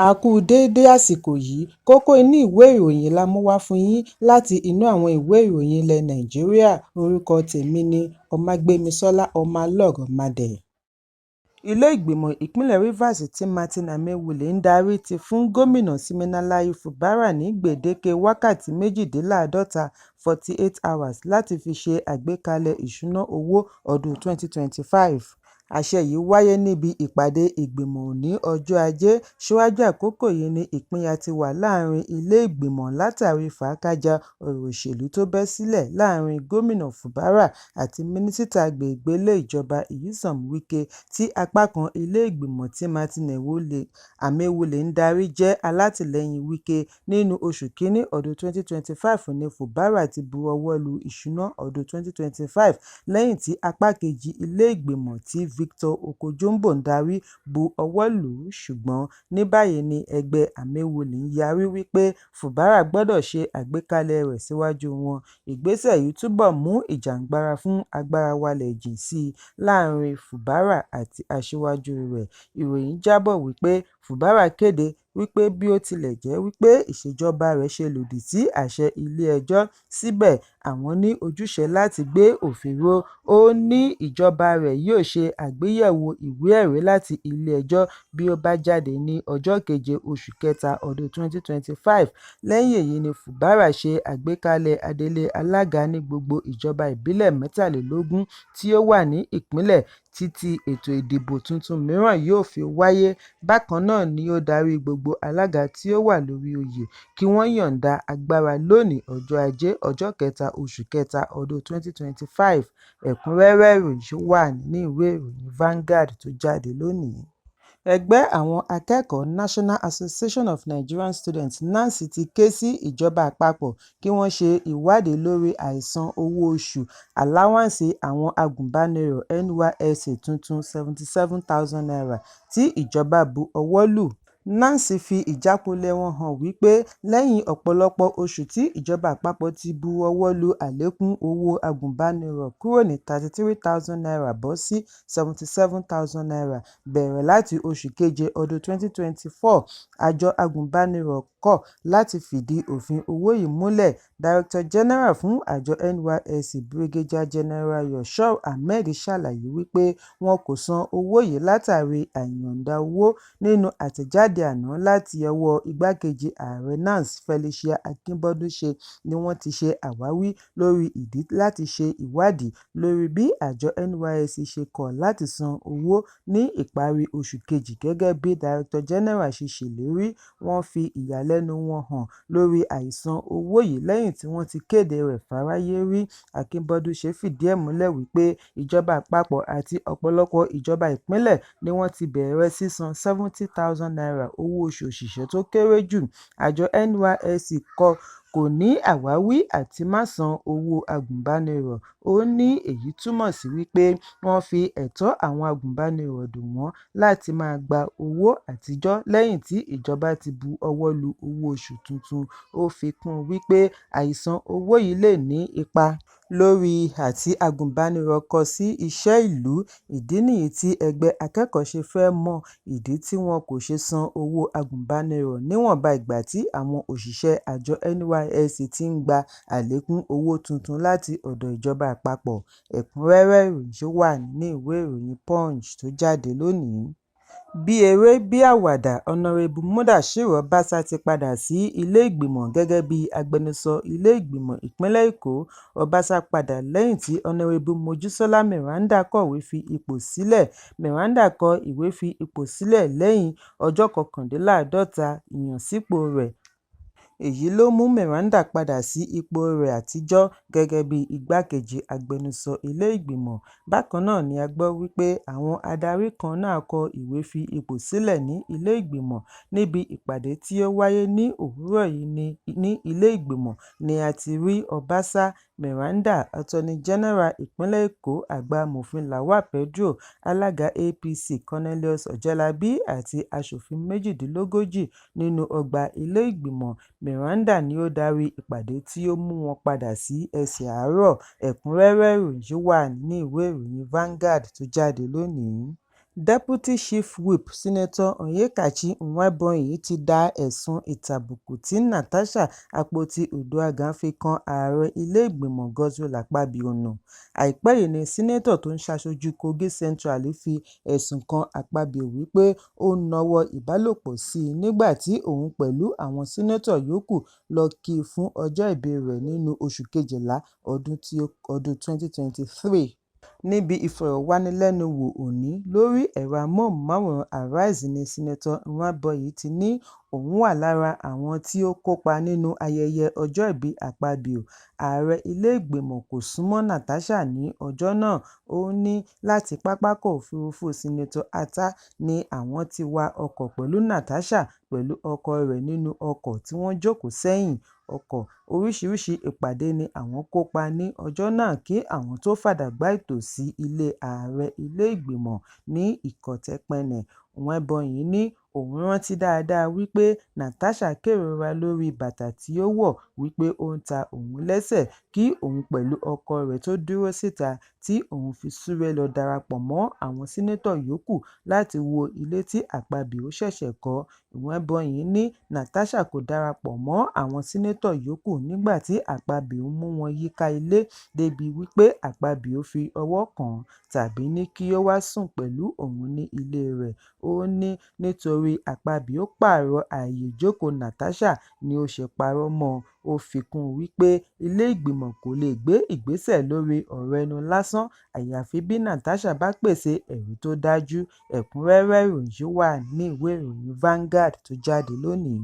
A kú déédé àsìkò yìí, kókó inú ìwé ìròyìn la mú wá fún yín láti inú àwọn ìwé ìròyìn ilẹ̀ Nàìjíríà. Orúkọ tèmi ni Ọmágbémisọ́lá Ọmọlọ́rọ̀mọdẹ̀. Ilé ìgbìmọ̀ ìpínlẹ̀ Rivers tí Martin Amaewhule ń darí ti fún gómìnà Siminalayi Fubara ní gbèdéke wákàtí 48 (48 hours) láti fi ṣe àgbékalẹ̀ ìṣúná owó ọdún 2025. Àṣẹ yìí wáyé níbi ìpàdé ìgbìmọ̀ ní ọjọ́ Ajé. Síwájú àkókò yìí ni ìpínyà ti wà láàrin ilé ìgbìmọ̀ látàrí fàákájà ọ̀rọ̀ òṣèlú tó bẹ́ sílẹ̀ láàrin gómìnà Fubara àti mínísítà agbègbè ilé ìjọba Nyesom Wike, tí apá kan ilé ìgbìmọ̀ tí Martin Amaewhule ń darí jẹ́ alátìlẹyìn Wike. Nínú oṣù Kínní ọdún 2025 ni Fubara ti bu ọwọ́ lu ìṣúná ọdún 2025 lẹ́yìn tí apá kejì ilé ìgbìmọ̀ tí Victor Okojumbo ń darí bu ọwọ́ lù ú, ṣùgbọ́n ní báyìí ni ẹgbẹ́ Amaewhule ń yarí wípé Fubara gbọ́dọ̀ ṣe àgbékalẹ̀ rẹ̀ síwájú wọn. Ìgbésẹ̀ yìí túbọ̀ mú ìjàngbara fún agbára wálẹ̀ jìn sí i láàrin Fubara àti aṣíwájú rẹ̀. Ìròyìn jábọ̀ wípé Fubara kéde wípé bí ó tilẹ̀ jẹ́ wípé ìṣèjọba rẹ̀ ṣe lòdì sí àṣẹ ilé-ẹjọ́, síbẹ̀ àwọn ní ojúṣe láti gbé òfin ró. Ó ní ìjọba rẹ̀ yóò ṣe àgbéyẹ̀wò ìwé-ẹ̀rí láti ilé-ẹjọ́ bí ó bá jáde ní ọjọ́ 7 oṣù Kẹta ọdún 2025. Lẹ́yìn èyí ni Fubara ṣe àgbékalẹ̀ adelé alága ní gbogbo ìjọba ìbílẹ̀ 23 tí ó wà ní ìpínlẹ̀ títí ètò ìdìbò tuntun mìíràn yóò fi wáyé. Bákan náà ni ó darí gbogbo alága tí ó wà lórí oyè kí wọ́n yọ̀ǹda agbára lónìí ọjọ́ Ajé ọjọ́ 3 oṣù Kẹta ọdún 2025. Ẹ̀kúnrẹ́rẹ́ ìròyìn wà nínú ìwé ìròyìn Vanguard tó jáde lónìí. Ẹgbẹ́ àwọn akẹ́kọ̀ọ́ National Association of Nigerian Students (NANS) ti ké sí ìjọba àpapọ̀ kí wọ́n ṣe ìwádìí lórí àìsan owó oṣù aláwàńsì àwọn agùnbánirọ̀ NYSC tuntun ₦77,000 tí ìjọba bu ọwọ́ lù. NANS fi ìjákulẹ̀ wọn hàn wípé lẹ́yìn ọ̀pọ̀lọpọ̀ oṣù tí ìjọba àpapọ̀ ti bu ọwọ́ lu àlékún owó agùnbánirọ̀ kúrò ní ₦33,000 bọ́ sí ₦77,000 bẹ̀rẹ̀ láti oṣù Keje ọdún 2024, àjọ agùnbánirọ̀ kọ̀ láti fìdí òfin owó yìí múlẹ̀. Director General fún àjọ NYSC Brigadier General Youshouf Ahmed ṣàlàyé wípé wọn kò san owó yìí látàrí àìyọ̀ǹda owó. Nínú àtẹ̀jáde àná láti ọwọ́ igbákejì ààrẹ NANS Felicia Akínbọ́dún ni wọ́n ti ṣe àwáwí lórí ìdí láti ṣe ìwádìí lórí bí àjọ NYSC ṣe kọ̀ láti san owó ní ìparí oṣù Kejì. Gẹ́gẹ́ bí Director General ṣe ṣèlérí, wọ́n fi ìyàlẹ́nu wọn hàn lórí àìsan owó yìí lẹ́yìn tí wọ́n ti kéde rẹ̀ fáráyé rí. Akínbọ́dún fìdí ẹ̀ múlẹ̀ wípé ìjọba àpapọ̀ àti ọ̀pọ̀lọpọ̀ ìjọba ìpínlẹ̀ ni wọ́n ti bẹ̀rẹ̀ sísan ₦70,000 owó oṣù òṣìṣẹ́ tó kéré jù. Àjọ NYSC kò ní àwáwí àti má san owó agùnbánirọ̀. Ó ní èyí túmọ̀ sí wípé wọ́n fi ẹ̀tọ́ àwọn agùnbánirọ̀ dùn wọ́n láti máa gba owó àtijọ́ lẹ́yìn tí ìjọba ti bu ọwọ́ lu owó oṣù tuntun. Ó fi kún un wípé àìsan owó yìí lè ní ipa lórí àti agùnbánirọ̀ kọ sí iṣẹ́ ìlú. Ìdí nìyí tí ẹgbẹ́ akẹ́kọ̀ọ́ ṣe fẹ́ mọ ìdí tí wọn kò ṣe san owó agùnbánirọ̀ níwọ̀nba ìgbà tí àwọn òṣìṣẹ́ àjọ NYSC ti ń gba àlékún owó tuntun láti ọ̀dọ̀ ìjọba àpapọ̀. Ẹ̀kúnrẹ́rẹ́ ìròyìn wà nínú ìwé ìròyìn Punch tó jáde lónìí. Bí eré bí àwàdà, Honorable Mudashiru Obasa ti padà sí ilé ìgbìmọ̀ gẹ́gẹ́ bí agbẹnusọ ilé ìgbìmọ̀ ìpínlẹ̀ Èkó. Obasa padà lẹ́yìn tí Honorable Mojisola Meranda kọ̀wé fi ipò sílẹ̀. Meranda kọ ìwé fi ipò sílẹ̀ lẹ́yìn ọjọ́ 51 ìyànsípò rẹ̀. Èyí ló mú Meranda padà sí ipò rẹ̀ àtijọ́ gẹ́gẹ́ bí igbákejì agbẹnusọ ilé ìgbìmọ̀. Bákan náà ni a gbọ́ wípé àwọn adarí kan náà kọ ìwé fi ipò sílẹ̀ ní ilé ìgbìmọ̀. Níbi ìpàdé tí ó wáyé ní òwúrọ̀ yìí ní ilé ìgbìmọ̀ ni a ti rí Obasa, Meranda, Attorney General ìpínlẹ̀ Èkó àgbà amòfin Lawal Pedro, alága APC Cornelius Ojelabi àti aṣòfin 38 nínú ọgbà ilé ìgbìmọ̀. Meranda ni ó darí ìpàdé tí ó mú wọn padà sí ẹsẹ̀ àárọ̀. Ẹ̀kúnrẹ́rẹ́ ìròyìn wà nínú ìwé ìròyìn Vanguard tó jáde lónìí. Deputy Chief Whip Senator Onyekachi Nwabuoyi ti da ẹ̀sùn ìtàbùkù tí Natasha Akpoti-Uduaghan fi kan ààrẹ ilé-ìgbìmọ̀ Godswill Akpabio nù. Àìpẹ́ yìí ni sínétọ̀ tó ń ṣaṣojú Kogi Central fi ẹ̀sùn kan Akpabio wípé ó ń nawọ́ ìbálòpọ̀ sí i nígbà tí òun pẹ̀lú àwọn sínétọ̀ yòókù lọ kí i fún ọjọ́ ìbí rẹ̀ nínú oṣù Kejìlá ọdún 2023. Níbi ìfọ̀rọ̀wánilẹ́nuwò òní lórí ẹ̀rọ amóhùnmáwòrán Arise ni Senator Nwabuoyi ti ní òun wà lára àwọn tí ó kópa nínú ayẹyẹ ọjọ́ ìbí Akpabio. Ààrẹ ilé-ìgbìmọ̀ kò súnmọ́ Natasha ní ọjọ́ náà. Ó ní láti pápákọ̀ òfurufú Senator Attah ni àwọn ti wa ọkọ̀ pẹ̀lú Natasha pẹ̀lú ọkọ rẹ̀ nínú ọkọ̀ tí wọ́n jókòó sẹ́yìn ọkọ̀. Oríṣiríṣi ìpàdé ni àwọn kópa ní ọjọ́ náà kí àwọn tó fàdàgbà ètò sí ilé ààrẹ ilé-ìgbìmọ̀ ní Ikotepene. Nwabuoyi ní òun rántí dáadáa wípé Natasha kérora lórí bàtà tí ó wọ̀ wípé ó ń ta òun lẹ́sẹ̀ kí òun pẹ̀lú ọkọ rẹ̀ tó dúró síta tí òun fi súré lọ darapọ̀ mọ́ àwọn sínétọ̀ yòókù láti wo ilé tí Akpabio ṣẹ̀ṣẹ̀ kọ́. Nwabuoyi ní Natasha kò darapọ̀ mọ́ àwọn sínétọ̀ yòókù nígbà tí Akpabio mú wọn yíká ilé débi wípé Akpabio fi ọwọ́ kàn án tàbí ní kí ó wá sùn pẹ̀lú òun ní ilé rẹ̀. Ó ní nítorí Akpabio pààrọ̀ ààyè ìjókòó Natasha ni ó ṣe parọ́ mọ́ ọn. Ó fi kún un wípé ilé-ìgbìmọ̀ kò lè gbé ìgbésẹ̀ lórí ọ̀rọ̀ ẹnu lásán àyàfi bí Natasha bá pèsè ẹ̀rí tó dájú. Ẹ̀kúnrẹ́rẹ́ ìròyìn wà ní ìwé ìròyìn Vanguard tó jáde lónìí.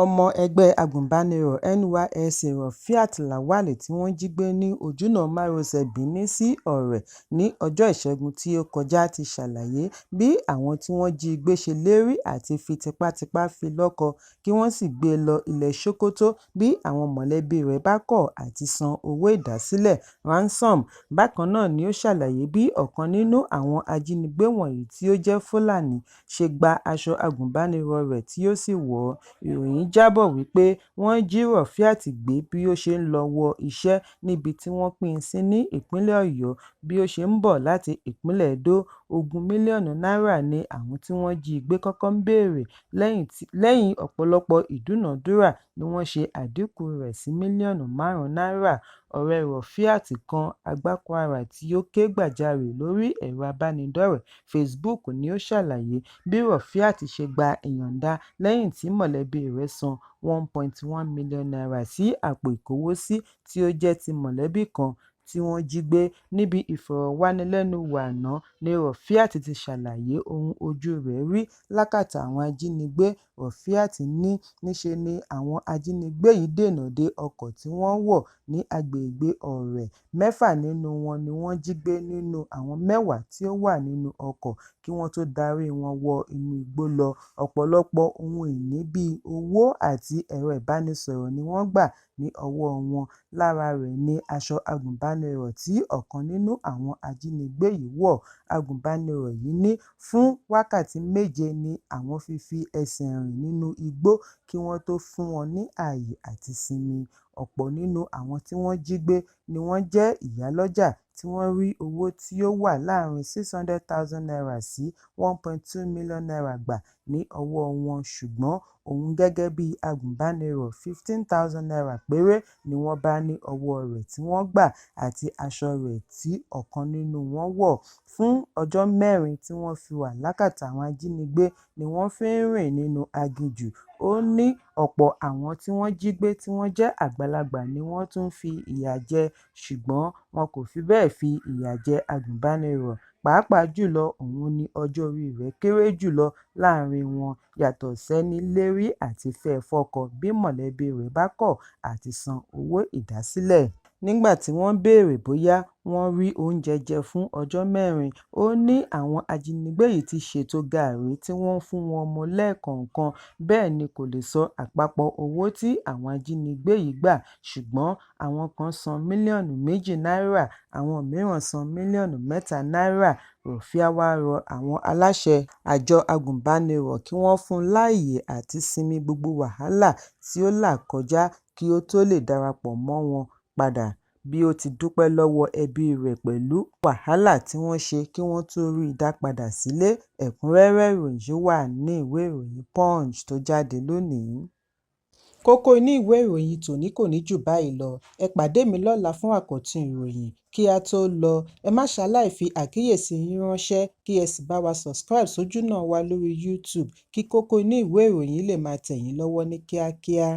Ọmọ ẹgbẹ́ agùnbánirọ̀ NYSC Rafiat Lawal tí wọ́n jí gbé ní ojúnà márosẹ̀ Benin sí Ọ̀rẹ̀ ní ọjọ́ Ìṣẹ́gun tí ó kọjá ti ṣàlàyé bí àwọn tí wọ́n jí gbé ṣe lérí àti fi tipátipá fi lọ́kọ kí wọ́n sì gbé e lọ ilẹ̀ Sokoto bí àwọn mọ̀lẹ́bí rẹ̀ bá kọ̀ àti san owó ìdásílẹ̀ ransom. Bákan náà ni ó ṣàlàyé bí ọ̀kan nínú àwọn ajínigbé wọ̀nyí tí ó jẹ́ Fúlàní ṣe gba aṣọ agùnbánirọ̀ rẹ̀ tí ó sì wọ̀ ọ́. Ìròyìn jábọ̀ wípé wọ́n jí Rafiat gbé bí ó ṣe ń lọ wọ iṣẹ́ níbi tí wọ́n pín in sí ní ìpínlẹ̀ Ọ̀yọ́ bí ó ṣe ń bọ̀ láti ìpínlẹ̀ Edo. Ogún mílíọ̀nù náírà ni àwọn tí wọ́n jí gbé kọ́kọ́ ń béèrè. Lẹ́yìn ọ̀pọ̀lọpọ̀ ìdúnàádúrà ni wọ́n ṣe àdínkù rẹ̀ sí mílíọ̀nù 5 náírà. Ọ̀rẹ́ Rafiat kan Agbakwara tí ó ké gbàjarè lórí ẹ̀rọ abánidọ́rẹ̀ẹ́ Facebook ni ó ṣàlàyé bí Rafiat ṣe gba ìyọ̀ǹda lẹ́yìn tí mọ̀lẹ́bí rẹ̀ san 1.1 million naira sí àpò ìkówósí tí ó jẹ́ ti mọ̀lẹ́bí kan tí wọ́n jí gbé. Níbi ìfọ̀rọ̀wánilẹ́nuwò àná ni Rafiat ti ṣàlàyé ohun ojú rẹ̀ rí lákàtà àwọn ajínigbé. Rafiat ní níṣe ni àwọn ajínigbé yìí dènà de ọkọ̀ tí wọ́n wọ̀ ní agbègbè Ọ̀rẹ̀. 6 nínú wọn ni wọ́n jí gbé nínú àwọn 10 tí ó wà nínú ọkọ̀ kí wọ́n tó darí wọn wọ inú igbó lọ. Ọ̀pọ̀lọpọ̀ ohun ìní bíi owó àti ẹ̀rọ ìbánisọ̀rọ̀ ni wọ́n gbà ní ọwọ́ wọn. Lára rẹ̀ ni aṣọ agùnbánirọ̀ tí ọ̀kan nínú àwọn ajínigbé yìí wọ̀. Agùnbánirọ̀ yìí ní fún wákàtí 7 ni àwọn fi ẹsẹ̀ rìn nínú igbó kí wọ́n tó fún wọn ní ààyè àti sinmi. Ọ̀pọ̀ nínú àwọn tí wọ́n jí gbé ni wọ́n jẹ́ ìyálọ́jà tí wọ́n rí owó tí ó wà láàrin 600,000 naira sí 1.2 million naira gbà ní ọwọ́ wọn ṣùgbọ́n òun gẹ́gẹ́ bí agùnbánirọ̀ 15,000 naira péré ni wọ́n bá ní ọwọ́ rẹ̀ tí wọ́n gbà àti aṣọ rẹ̀ tí ọ̀kan nínú wọn wọ̀. Fún ọjọ́ 4 tí wọ́n fi wà lákàtà àwọn ajínigbé ni wọ́n fi ń rìn nínú aginjù. Ó ní ọ̀pọ̀ àwọn tí wọ́n jí gbé tí wọ́n jẹ́ àgbàlagbà ni wọ́n tún fi ìyà jẹ ṣùgbọ́n wọn kò fi bẹ́ẹ̀ fi ìyà jẹ agùnbánirọ̀. Pàápàá jùlọ òun ni ọjọ́ orí rẹ̀ kéré jùlọ láàrin wọn yàtọ̀ sẹ́ni lérí àti fẹ́ fọ́kọ bí mọ̀lẹ́bí rẹ̀ bá kọ̀ àti san owó ìdásílẹ̀. Nígbà tí wọ́n béèrè bóyá wọ́n rí oúnjẹ jẹ fún ọjọ́ 4, ó ní àwọn ajínigbé yìí ti ṣètò gààrí tí wọ́n ń fún wọn mu lẹ́ẹ̀kọ̀ọ̀kan. Bẹ́ẹ̀ ni kò lè sọ àpapọ̀ owó tí àwọn ajínigbé yìí gbà ṣùgbọ́n àwọn kan san mílíọ̀nù 2 náírà, àwọn mìíràn san mílíọ̀nù 3 náírà. Rafiat wá rọ àwọn aláṣẹ àjọ agùnbánirọ̀ kí wọ́n fún láàyè àti sinmi gbogbo wàhálà tí ó là kọjá kí ó tó lè darapọ̀ mọ́ wọn padà. bí ó ti dúpẹ́ lọ́wọ́ ẹbí rẹ̀ pẹ̀lú wàhálà tí wọ́n ṣe kí wọ́n tó rí i dá padà sílé. Ẹ̀kúnrẹ́rẹ́ ìròyìn yìí wà ní ìwé ìròyìn Punch tó jáde lónìí. Kókó inú ìwé ìròyìn tòní kò ní jù báyìí lọ. Ẹ pàdé mi lọ́la fún àkọ́tún ìròyìn. Kí a tó lọ, ẹ má ṣaláì fi àkíyèsí yín ránṣẹ́ kí ẹ sì bá wa subscribe sójúnà wa lórí YouTube kí kókó inú ìwé ìròyìn lè máa tẹ̀ yín lọ́wọ́ ní kíákíá.